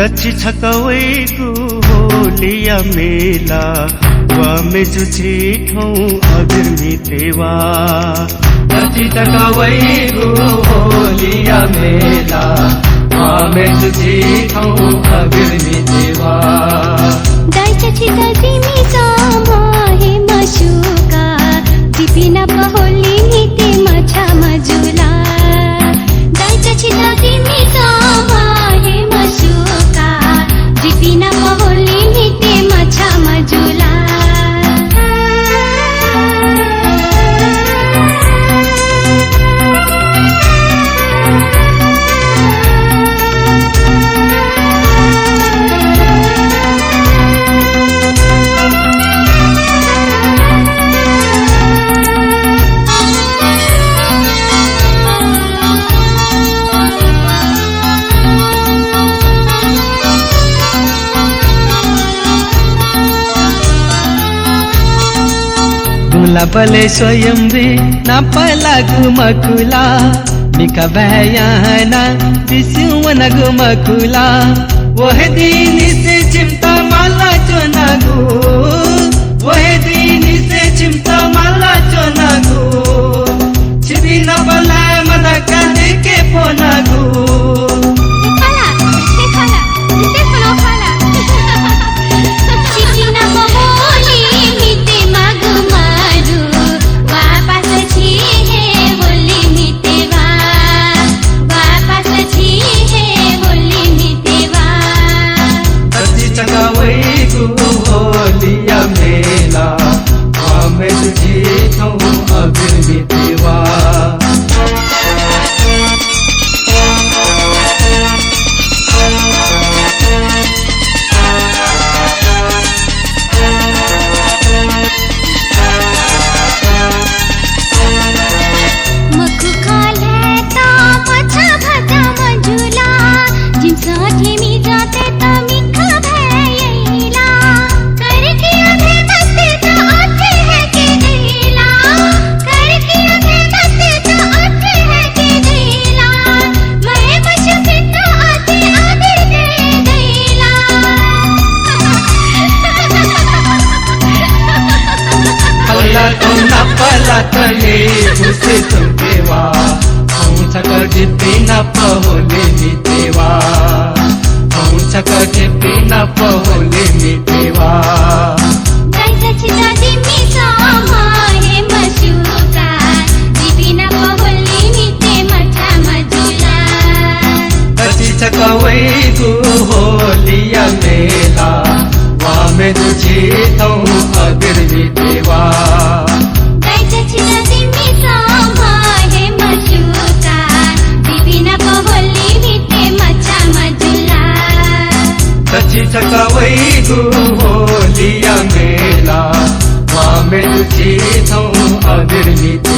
तछि छकवैको होलिया मेला वामे जुझे ठौँ अबिर मितेवा तछि छकवैको होलिया मेला वामे जुझे ठौँ अबिर मितेवा दाइचछि तिमी समाहे मशुका दिपिना पहोली निते मछा मजुला दाइचछि तिमी समाहे मशुका दिपिना पहोली निते मछा मजुला गुला बले स्वयं रे ना पला गुमकुला मिका बहयाना विसुवन गुमकुला वह दिन से चिमटा माला चोनागु वह दिन से चिमटा माला चोनागु छिदी न बला मदा कादे के पोनागु तले उसे तुमकेवा हम छकर जिपिना पहोले मितेवा हम छकर जिपिना पहोले मितेवा दाइचछि तिमी समाहे मशुका दिपिना पहोली निते मछा मजुला तछि छकवैको होलिया मेला वामे जुझे ठौँ अबिर मितेवा तछि छकवैको होलिया मेला वामे जुझे ठौँ अबिर मितेवा।